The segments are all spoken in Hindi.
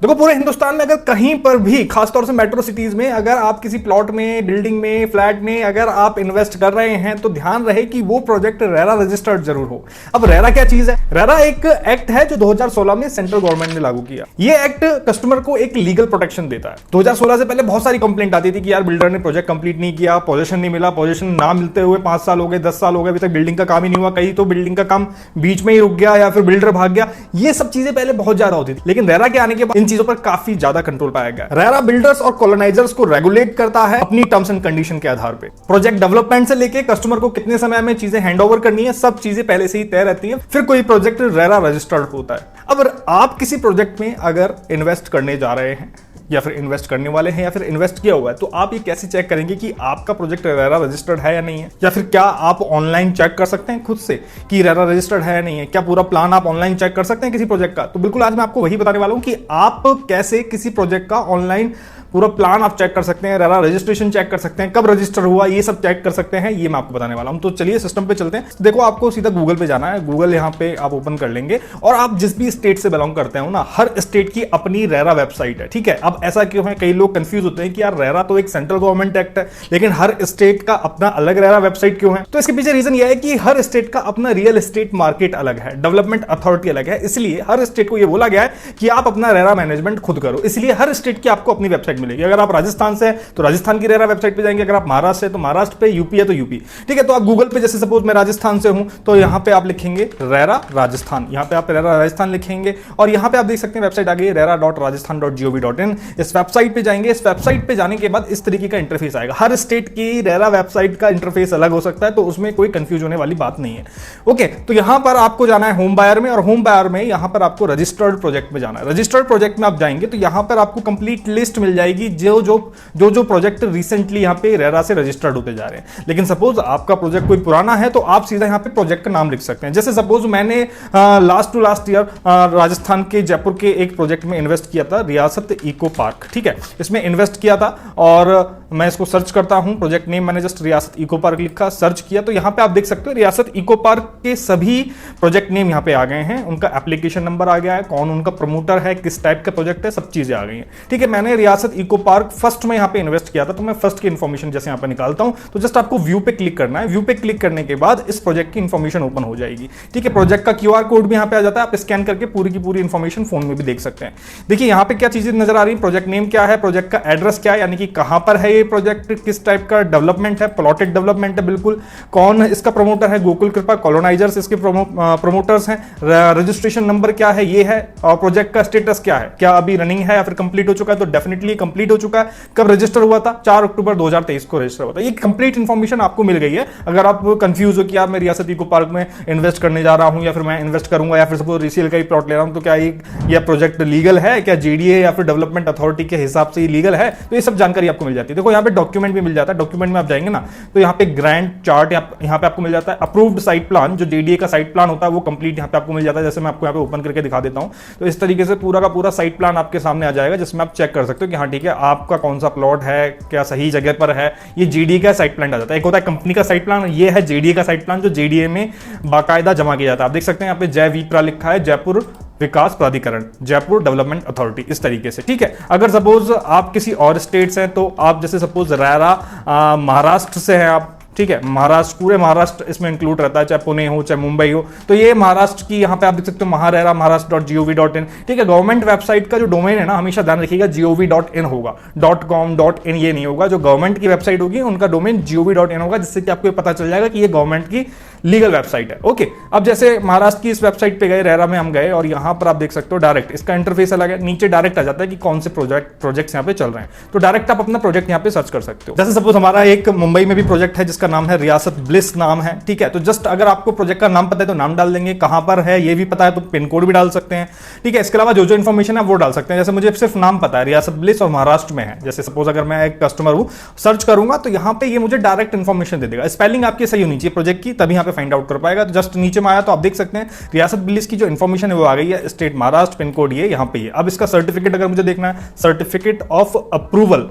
देखो, पूरे हिंदुस्तान में अगर कहीं पर भी, खासतौर से मेट्रो सिटीज में, अगर आप किसी प्लॉट में, बिल्डिंग में, फ्लैट में अगर आप इन्वेस्ट कर रहे हैं तो ध्यान रहे कि वो प्रोजेक्ट रेरा रजिस्टर्ड जरूर हो। अब रेरा क्या चीज है? रेरा एक एक्ट है जो 2016 में सेंट्रल गवर्नमेंट ने लागू किया। ये एक्ट कस्टमर को एक लीगल प्रोटेक्शन देता है। 2016 से पहले बहुत सारी कंप्लेंट आती थी कि यार बिल्डर ने प्रोजेक्ट कंप्लीट नहीं किया, पोजीशन नहीं मिला, पोजीशन ना मिलते हुए 5 साल हो गए, 10 साल हो गए, अभी तक बिल्डिंग का काम ही नहीं हुआ, कहीं तो बिल्डिंग का काम बीच में ही रुक गया या फिर बिल्डर भाग गया। ये सब चीजें पहले बहुत ज्यादा होती थी, लेकिन रेरा के आने के बाद इन चीजों पर काफी ज्यादा कंट्रोल पाया गया। रेरा बिल्डर्स और कॉलोनाइजर्स को रेगुलेट करता है अपनी टर्म्स एंड कंडीशन के आधार पे। प्रोजेक्ट डेवलपमेंट से लेके कस्टमर को कितने समय में चीजें हैंडओवर करनी है, सब चीजें पहले से ही तय रहती है, फिर कोई प्रोजेक्ट रेरा रजिस्टर्ड होता है। अब आप किसी प्रोजेक्ट में अगर इन्वेस्ट करने जा रहे हैं या फिर इन्वेस्ट करने वाले हैं या फिर इन्वेस्ट किया हुआ है, तो आप ये कैसे चेक करेंगे कि आपका प्रोजेक्ट रेरा रजिस्टर्ड है या नहीं है? या फिर क्या आप ऑनलाइन चेक कर सकते हैं खुद से कि रेरा रजिस्टर्ड है या नहीं है? क्या पूरा प्लान आप ऑनलाइन चेक कर सकते हैं किसी प्रोजेक्ट का? तो बिल्कुल आज मैं आपको वही बताने वाला हूं कि आप कैसे किसी प्रोजेक्ट का ऑनलाइन पूरा प्लान आप चेक कर सकते हैं, रेरा रजिस्ट्रेशन चेक कर सकते हैं, कब रजिस्टर हुआ ये सब चेक कर सकते हैं। ये मैं आपको बताने वाला हूं। तो चलिए सिस्टम पे चलते हैं। देखो, आपको सीधा गूगल पे जाना है। गूगल यहां पे आप ओपन कर लेंगे और आप जिस भी स्टेट से बिलोंग करते हो ना, हर स्टेट की अपनी रेरा वेबसाइट है, ठीक है। अब ऐसा क्यों है? कई लोग कंफ्यूज होते हैं कि यार रेरा तो एक सेंट्रल गवर्नमेंट एक्ट है, लेकिन हर स्टेट का अपना अलग रेरा वेबसाइट क्यों है? तो इसके पीछे रीजन यह है कि हर स्टेट का अपना रियल एस्टेट मार्केट अलग है, डेवलपमेंट अथॉरिटी अलग है, इसलिए हर स्टेट को यह बोला गया है कि आप अपना रेरा मैनेजमेंट खुद करो। इसलिए हर स्टेट की आपको अपनी वेबसाइट मिलेगी। अगर आप राजस्थान से तो राजस्थान की रेरा वेबसाइट पे जाएंगे, अगर आप महाराष्ट्र से तो महाराष्ट्र पे, यूपी है तो यूपी, ठीक है। तो आप गूगल पे, जैसे सपोज मैं राजस्थान से हूं, तो यहां पे आप लिखेंगे रेरा राजस्थान, यहां पे आप रेरा राजस्थान लिखेंगे और यहां पे आप देख सकते हैं वेबसाइट आ गई rera.rajasthan.gov.in। इस वेबसाइट पे जाएंगे। इस वेबसाइट पे जाने के बाद इस तरीके का इंटरफेस आएगा। हर स्टेट की रेरा वेबसाइट का इंटरफेस अलग हो सकता है, तो उसमें कोई कंफ्यूज होने वाली बात नहीं है। ओके, तो यहां पर आपको जाना है होम बायर में, और होम बायर में यहां पर आपको रजिस्टर्ड प्रोजेक्ट में जाना है। रजिस्टर्ड प्रोजेक्ट में आप जाएंगे तो यहां पर आपको कंप्लीट लिस्ट मिल जाएगी जो प्रोजेक्ट रिसेंटली यहां पे रेरा से रजिस्टर्ड होते जा रहे हैं। लेकिन सपोज आपका प्रोजेक्ट कोई पुराना है तो आप सीधा यहां पे प्रोजेक्ट का नाम लिख सकते हैं। जैसे सपोज मैंने last to last year Rajasthan के जयपुर के एक प्रोजेक्ट में इन्वेस्ट किया था, रियासत इको पार्क, ठीक है। इसमें इन्वेस्ट किया था और मैं इसको सर्च करता हूं, प्रोजेक्ट नेम मैंने जस्ट रियासत इको पार्क लिखा, सर्च किया, तो यहां पे आप देख सकते हो रियासत इको पार्क के सभी प्रोजेक्ट नेम यहां पे आ गए हैं, उनका एप्लीकेशन नंबर आ गया है, कौन उनका प्रमोटर है, किस टाइप का प्रोजेक्ट है, सब चीजें आ गई हैं, ठीक है। मैंने रियासत इको पार्क फर्स्ट में यहां पे इन्वेस्ट किया था, तो मैं फर्स्ट की इंफॉर्मेशन जैसे यहां पे निकालता हूं, तो जस्ट आपको व्यू पे क्लिक करना है। व्यू पे क्लिक करने के बाद इस प्रोजेक्ट की इंफॉर्मेशन ओपन हो जाएगी, ठीक है। प्रोजेक्ट का क्यूआर कोड भी यहां पे आ जाता है, आप स्कैन करके पूरी की पूरी इंफॉर्मेशन फोन में भी देख सकते हैं। देखिए यहां पे क्या चीजें नजर आ रही है, प्रोजेक्ट नेम क्या है, प्रोजेक्ट का एड्रेस क्या है, यानी कि कहां पर है ये प्रोजेक्ट, किस टाइप का डेवलपमेंट है, प्लॉटेड डेवलपमेंट है बिल्कुल, कौन इसका प्रमोटर है, गोकुल कृपा कॉलोनाइजर्स इसके प्रमोटर्स हैं, रजिस्ट्रेशन नंबर क्या है ये है, और प्रोजेक्ट का स्टेटस क्या है, क्या अभी रनिंग है या फिर कंप्लीट हो चुका है, तो डेफिनेटली कंप्लीट हो चुका है। कब रजिस्टर हुआ था? 4 अक्टूबर 2023 को रजिस्टर हुआ था। ये कंप्लीट इंफॉर्मेशन आपको मिल गई है। अगर आप कंफ्यूज हो कि यार मैं रियासत इको पार्क में इन्वेस्ट करने जा रहा हूं या फिर मैं इन्वेस्ट करूंगा या फिर सपोज रीसेल का ही प्लॉट ले रहा हूं, तो क्या ये प्रोजेक्ट लीगल है, क्या जेडीए या फिर डेवलपमेंट अथॉरिटी के हिसाब से लीगल है, तो ये सब जानकारी आपको मिल जाती है। देखो यहाँ पे डॉक्यूमेंट भी मिल जाता है। डॉक्यूमेंट में आप जाएंगे ना तो यहाँ पे ग्रांट चार्ट यहाँ पे आपको मिल जाता है, अप्रूव्ड साइट प्लान, जो जेडीए का साइट प्लान होता है वो कंप्लीट यहाँ पे आपको मिल जाता है। जैसे मैं आपको यहाँ पे ओपन करके दिखा देता हूँ, तो इस तरीके से पूरा का पूरा साइट प्लान आपके सामने आ जाएगा, जिसमें आप चेक कर सकते हो कि हाँ ठीक है, आपका कौन सा प्लॉट है, क्या सही जगह पर है। ये जेडीए का साइट प्लान आ जाता है। एक होता है कंपनी का साइट प्लान, ये है जेडीए का साइट प्लान जो जेडीए में बाकायदा जमा किया जाता है। आप देख सकते हैं यहाँ पे जय विप्रा लिखा है, जयपुर विकास प्राधिकरण, जयपुर डेवलपमेंट अथॉरिटी, इस तरीके से, ठीक है। अगर सपोज आप किसी और स्टेट से हैं, तो आप जैसे सपोज रेरा महाराष्ट्र से हैं आप, ठीक है, महाराष्ट्र, पूरे महाराष्ट्र इसमें इंक्लूड रहता है, चाहे पुणे हो चाहे मुंबई हो, तो ये महाराष्ट्र की यहाँ पे आप देख सकते हो महारेरा महाराष्ट्र.gov.in, ठीक है। गवर्नमेंट वेबसाइट का जो डोमेन है ना, हमेशा ध्यान रखिएगा gov.in होगा, .com.in ये नहीं होगा। जो गवर्नमेंट की वेबसाइट होगी उनका डोमेन gov.in होगा, जिससे कि आपको पता चल जाएगा कि ये गवर्नमेंट की लीगल वेबसाइट है। ओके, अब जैसे महाराष्ट्र की इस वेबसाइट पे गए, रेरा में हम गए और यहां पर आप देख सकते हो डायरेक्ट इसका इंटरफेस अलग है, नीचे डायरेक्ट आ जाता है कि कौन से प्रोजेक्ट्स यहां पे चल रहे हैं, तो डायरेक्ट आप अपना प्रोजेक्ट यहां पे सर्च कर सकते हो। जैसे सपोज हमारा एक मुंबई में भी प्रोजेक्ट है जिसका नाम है रियासत ब्लिस नाम है, ठीक है। तो जस्ट अगर आपको प्रोजेक्ट का नाम पता है तो नाम डाल देंगे, कहां पर है ये भी पता है तो पिन कोड भी डाल सकते हैं, ठीक है। इसके अलावा जो इन्फॉर्मेशन है वो डाल सकते हैं। जैसे मुझे सिर्फ नाम पता है, रियासत ब्लिस और महाराष्ट्र में है, जैसे सपोज अगर मैं एक कस्टमर हूं, सर्च करूंगा तो यहां पे ये मुझे डायरेक्ट इन्फॉर्मेशन दे देगा। स्पेलिंग आपकी सही होनी चाहिए प्रोजेक्ट की, तभी यहां पे फाइंड आउट कर पाएगा। जस्ट नीचे में आया तो आप देख सकते हैं रियासत ब्लिस की जो इन्फॉर्मेशन है वो आ गई है, स्टेट महाराष्ट्र, पिन कोड ये यहां पे है। अब इसका सर्टिफिकेट अगर मुझे देखना है, सर्टिफिकेट ऑफ अप्रूवल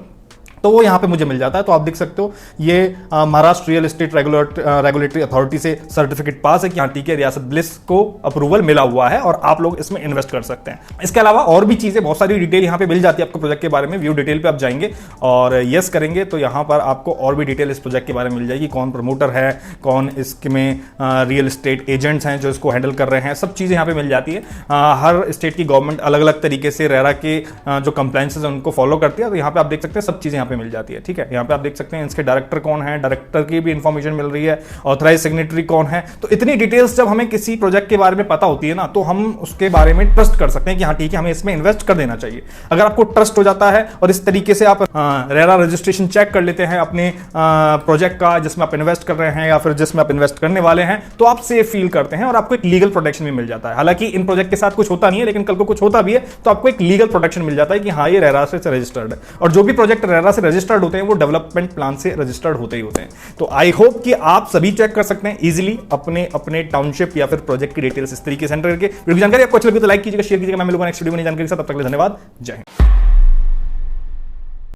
तो वो यहाँ पे मुझे मिल जाता है। तो आप देख सकते हो ये Maharashtra real estate regulatory authority से सर्टिफिकेट पास है कि हाँ ठीक है, रियासत ब्लिस को अप्रूवल मिला हुआ है और आप लोग इसमें इन्वेस्ट कर सकते हैं। इसके अलावा और भी चीजें, बहुत सारी डिटेल यहाँ पे मिल जाती है आपको प्रोजेक्ट के बारे में। व्यू डिटेल पे आप जाएंगे और यस करेंगे तो यहाँ पर आपको और भी डिटेल इस प्रोजेक्ट के बारे में मिल जाएगी, कौन प्रमोटर है, कौन इसमें रियल एस्टेट एजेंट्स हैं जो इसको हैंडल कर रहे हैं, सब चीजें यहाँ पे मिल जाती है। हर स्टेट की गवर्नमेंट अलग अलग तरीके से रेरा के जो कंप्लायंसेस हैं उनको फॉलो करती है। तो यहाँ पे आप देख सकते हैं सब चीजें यहाँ पे मिल जाती है। ठीक है, यहाँ पे आप देख सकते हैं इसके डायरेक्टर कौन है, डायरेक्टर की भी इंफॉर्मेशन मिल रही है, ऑथराइज सिग्नेटरी कौन है। तो इतनी डिटेल्स जब हमें किसी प्रोजेक्ट के बारे में पता होती है ना, तो हम उसके बारे में ट्रस्ट कर सकते हैं कि हाँ ठीक है, हमें इसमें इन्वेस्ट कर देना चाहिए। अगर आपको ट्रस्ट हो जाता है और इस तरीके से आप रेरा रजिस्ट्रेशन चेक कर लेते हैं अपने प्रोजेक्ट का जिसमें आप इन्वेस्ट कर रहे हैं या फिर जिसमें आप इन्वेस्ट करने वाले हैं, तो आप सेफ फील करते हैं और आपको एक लीगल प्रोटेक्शन भी मिल जाता है। हालांकि इन प्रोजेक्ट के साथ कुछ होता नहीं है, लेकिन कल को कुछ होता भी है तो आपको एक लीगल प्रोटेक्शन मिल जाता है कि हाँ ये रेरा से रजिस्टर्ड है। और जो भी प्रोजेक्ट रेरा से रजिस्टर्ड होते हैं वो डेवलपमेंट प्लान से रजिस्टर्ड होते ही होते हैं। तो आई होप कि आप सभी चेक कर सकते हैं इजीली अपने टाउनशिप या फिर प्रोजेक्ट की डिटेल्स इस तरीके से एंटर करके। वीडियो की जानकारी आपको अच्छी लगी तो लाइक कीजिएगा, शेयर कीजिएगा। मैं मिलूंगा नेक्स्ट वीडियो में नई जानकारी के साथ। तब तक के लिए धन्यवाद। जय हिंद।